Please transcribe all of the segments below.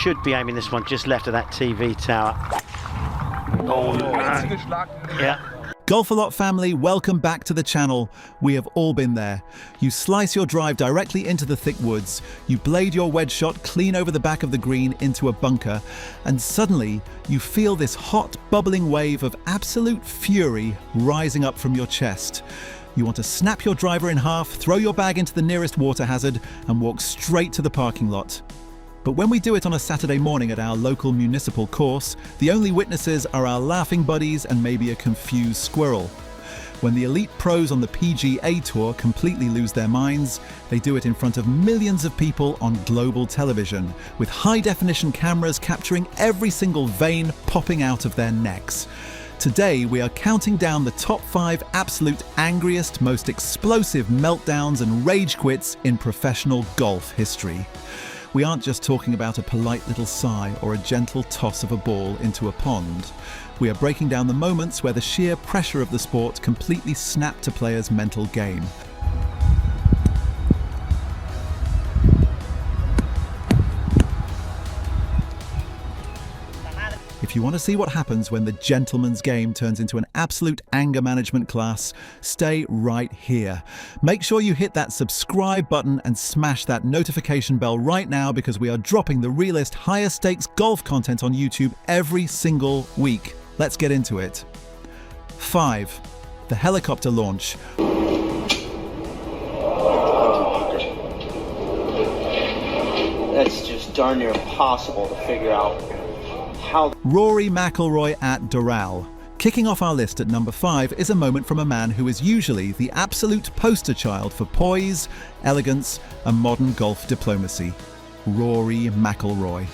should be aiming this one just left of that TV tower. Oh, yeah. Golf-A-Lot family, welcome back to the channel. We have all been there. You slice your drive directly into the thick woods, you blade your wedge shot clean over the back of the green into a bunker, and suddenly you feel this hot, bubbling wave of absolute fury rising up from your chest. You want to snap your driver in half, throw your bag into the nearest water hazard, and walk straight to the parking lot. But when we do it on a Saturday morning at our local municipal course, the only witnesses are our laughing buddies and maybe a confused squirrel. When the elite pros on the PGA Tour completely lose their minds, they do it in front of millions of people on global television, with high-definition cameras capturing every single vein popping out of their necks. Today, we are counting down the top 5 absolute angriest, most explosive meltdowns and rage quits in professional golf history. We aren't just talking about a polite little sigh or a gentle toss of a ball into a pond. We are breaking down the moments where the sheer pressure of the sport completely snapped a player's mental game. If you want to see what happens when the gentleman's game turns into an absolute anger management class, stay right here. Make sure you hit that subscribe button and smash that notification bell right now, because we are dropping the realest, higher stakes golf content on YouTube every single week. Let's get into it. 5. The helicopter launch. That's just darn near impossible to figure out. Rory McIlroy at Doral. Kicking off our list at number 5 is a moment from a man who is usually the absolute poster child for poise, elegance, and modern golf diplomacy. Rory McIlroy.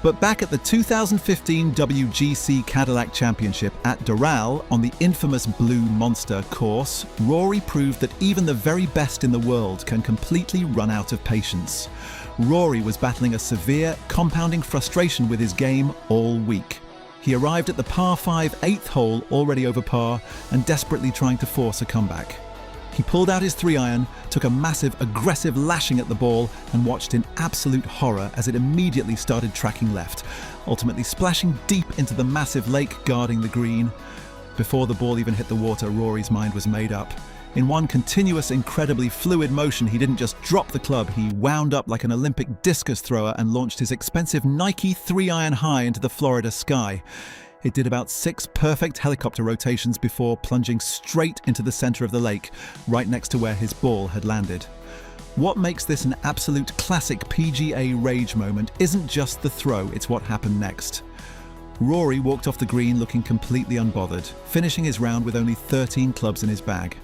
But back at the 2015 WGC Cadillac Championship at Doral on the infamous Blue Monster course, Rory proved that even the very best in the world can completely run out of patience. Rory was battling a severe, compounding frustration with his game all week. He arrived at the par 5 8th hole already over par and desperately trying to force a comeback. He pulled out his 3-iron, took a massive, aggressive lashing at the ball, and watched in absolute horror as it immediately started tracking left, ultimately splashing deep into the massive lake guarding the green. Before the ball even hit the water, Rory's mind was made up. In one continuous, incredibly fluid motion, he didn't just drop the club, he wound up like an Olympic discus thrower and launched his expensive Nike 3-iron high into the Florida sky. It did about 6 perfect helicopter rotations before plunging straight into the center of the lake, right next to where his ball had landed. What makes this an absolute classic PGA rage moment isn't just the throw, it's what happened next. Rory walked off the green looking completely unbothered, finishing his round with only 13 clubs in his bag.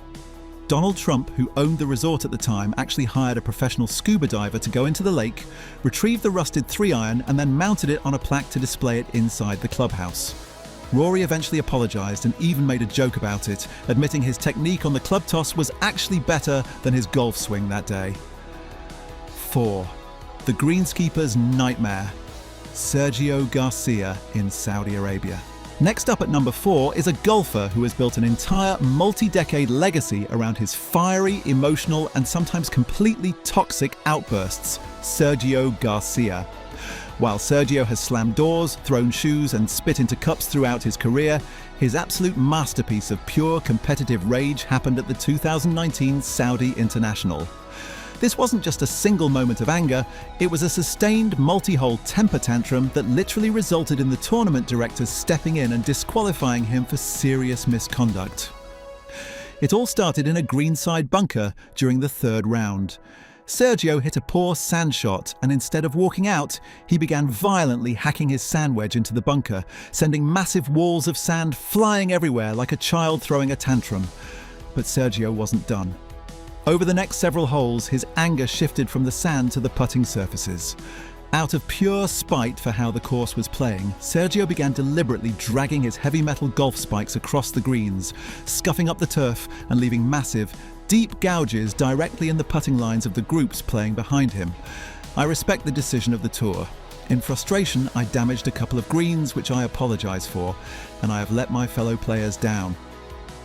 Donald Trump, who owned the resort at the time, actually hired a professional scuba diver to go into the lake, retrieve the rusted 3-iron, and then mounted it on a plaque to display it inside the clubhouse. Rory eventually apologized and even made a joke about it, admitting his technique on the club toss was actually better than his golf swing that day. 4. The greenskeeper's nightmare. Sergio Garcia in Saudi Arabia. Next up at number 4 is a golfer who has built an entire multi-decade legacy around his fiery, emotional, and sometimes completely toxic outbursts, Sergio Garcia. While Sergio has slammed doors, thrown shoes, and spit into cups throughout his career, his absolute masterpiece of pure competitive rage happened at the 2019 Saudi International. This wasn't just a single moment of anger, it was a sustained multi-hole temper tantrum that literally resulted in the tournament directors stepping in and disqualifying him for serious misconduct. It all started in a greenside bunker during the 3rd round. Sergio hit a poor sand shot, and instead of walking out, he began violently hacking his sand wedge into the bunker, sending massive walls of sand flying everywhere like a child throwing a tantrum. But Sergio wasn't done. Over the next several holes, his anger shifted from the sand to the putting surfaces. Out of pure spite for how the course was playing, Sergio began deliberately dragging his heavy metal golf spikes across the greens, scuffing up the turf and leaving massive, deep gouges directly in the putting lines of the groups playing behind him. I respect the decision of the tour. In frustration, I damaged a couple of greens, which I apologize for, and I have let my fellow players down.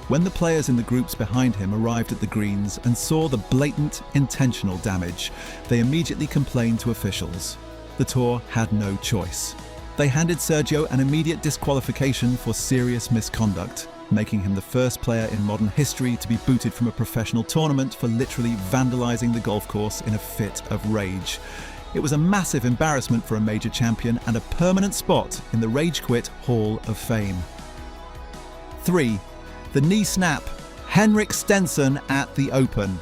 When the players in the groups behind him arrived at the greens and saw the blatant, intentional damage, they immediately complained to officials. the tour had no choice. They handed Sergio an immediate disqualification for serious misconduct, making him the first player in modern history to be booted from a professional tournament for literally vandalizing the golf course in a fit of rage. It was a massive embarrassment for a major champion and a permanent spot in the Rage Quit Hall of Fame. 3. The knee snap. Henrik Stenson at the Open.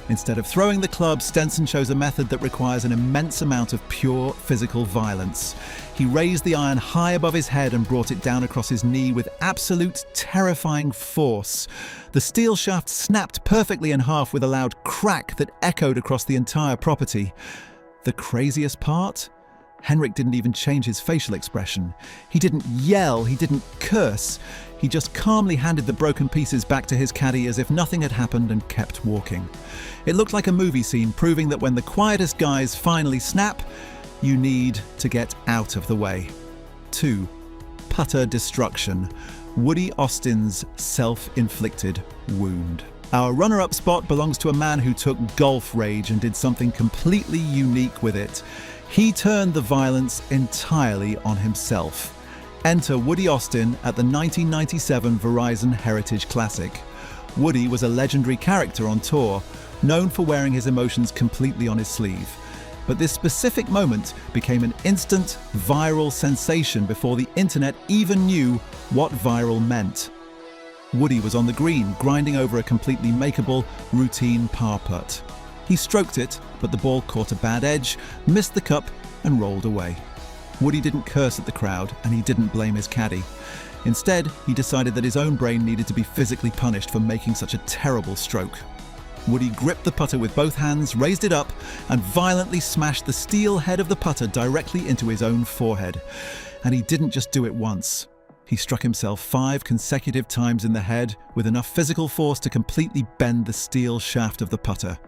Instead of throwing the club, Stenson chose a method that requires an immense amount of pure physical violence. He raised the iron high above his head and brought it down across his knee with absolute terrifying force. The steel shaft snapped perfectly in half with a loud crack that echoed across the entire property. The craziest part? Henrik didn't even change his facial expression. He didn't yell, he didn't curse. He just calmly handed the broken pieces back to his caddy as if nothing had happened and kept walking. It looked like a movie scene, proving that when the quietest guys finally snap, you need to get out of the way. 2. Putter destruction. Woody Austin's self-inflicted wound. Our runner-up spot belongs to a man who took golf rage and did something completely unique with it. He turned the violence entirely on himself. Enter Woody Austin at the 1997 Verizon Heritage Classic. Woody was a legendary character on tour, known for wearing his emotions completely on his sleeve. But this specific moment became an instant viral sensation before the internet even knew what viral meant. Woody was on the green, grinding over a completely makeable, routine par putt. He stroked it, but the ball caught a bad edge, missed the cup, and rolled away. Woody didn't curse at the crowd, and he didn't blame his caddy. Instead, he decided that his own brain needed to be physically punished for making such a terrible stroke. Woody gripped the putter with both hands, raised it up, and violently smashed the steel head of the putter directly into his own forehead. And he didn't just do it once. He struck himself 5 consecutive times in the head with enough physical force to completely bend the steel shaft of the putter.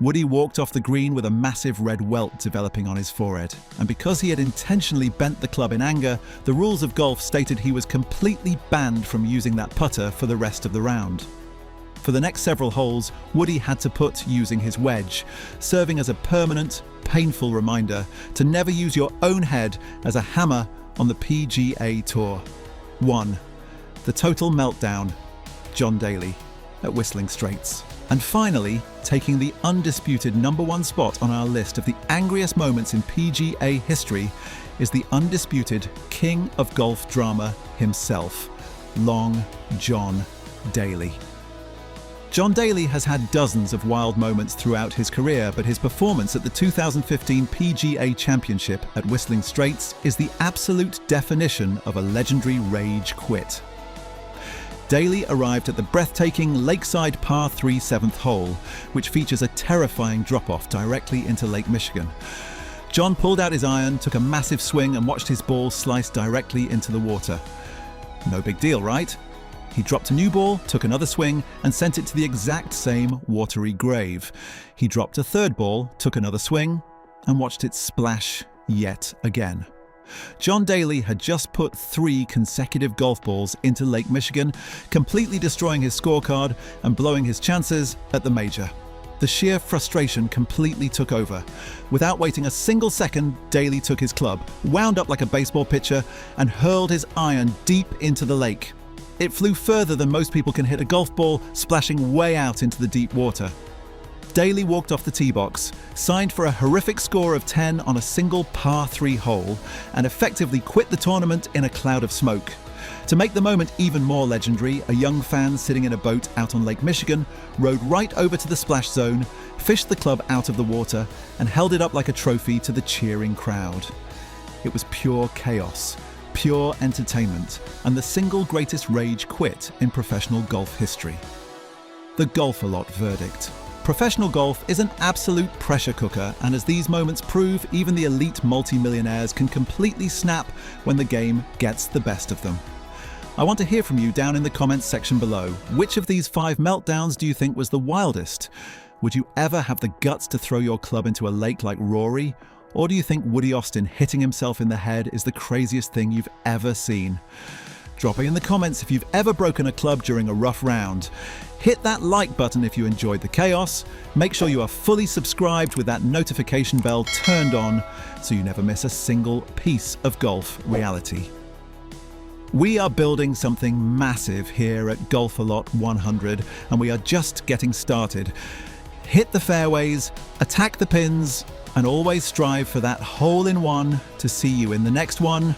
Woody walked off the green with a massive red welt developing on his forehead, and because he had intentionally bent the club in anger, the rules of golf stated he was completely banned from using that putter for the rest of the round. For the next several holes, Woody had to putt using his wedge, serving as a permanent, painful reminder to never use your own head as a hammer on the PGA Tour. 1. The total meltdown. John Daly at Whistling Straits. And finally, taking the undisputed #1 spot on our list of the angriest moments in PGA history is the undisputed king of golf drama himself, Long John Daly. John Daly has had dozens of wild moments throughout his career, but his performance at the 2015 PGA Championship at Whistling Straits is the absolute definition of a legendary rage quit. Daly arrived at the breathtaking Lakeside Par 3 7th hole, which features a terrifying drop-off directly into Lake Michigan. John pulled out his iron, took a massive swing, and watched his ball slice directly into the water. No big deal, right? He dropped a new ball, took another swing, and sent it to the exact same watery grave. He dropped a third ball, took another swing, and watched it splash yet again. John Daly had just put 3 consecutive golf balls into Lake Michigan, completely destroying his scorecard and blowing his chances at the major. The sheer frustration completely took over. Without waiting a single second, Daly took his club, wound up like a baseball pitcher, and hurled his iron deep into the lake. It flew further than most people can hit a golf ball, splashing way out into the deep water. Daly walked off the tee box, signed for a horrific score of 10 on a single par 3 hole, and effectively quit the tournament in a cloud of smoke. To make the moment even more legendary, a young fan sitting in a boat out on Lake Michigan rowed right over to the splash zone, fished the club out of the water, and held it up like a trophy to the cheering crowd. It was pure chaos, pure entertainment, and the single greatest rage quit in professional golf history. The Golf-A-Lot verdict. Professional golf is an absolute pressure cooker, and as these moments prove, even the elite multi-millionaires can completely snap when the game gets the best of them. I want to hear from you down in the comments section below. Which of these 5 meltdowns do you think was the wildest? Would you ever have the guts to throw your club into a lake like Rory? Or do you think Woody Austin hitting himself in the head is the craziest thing you've ever seen? Drop it in the comments if you've ever broken a club during a rough round. Hit that like button if you enjoyed the chaos. Make sure you are fully subscribed with that notification bell turned on so you never miss a single piece of golf reality. We are building something massive here at Golf A Lot 100, and we are just getting started. Hit the fairways, attack the pins, and always strive for that hole-in-one to see you in the next one.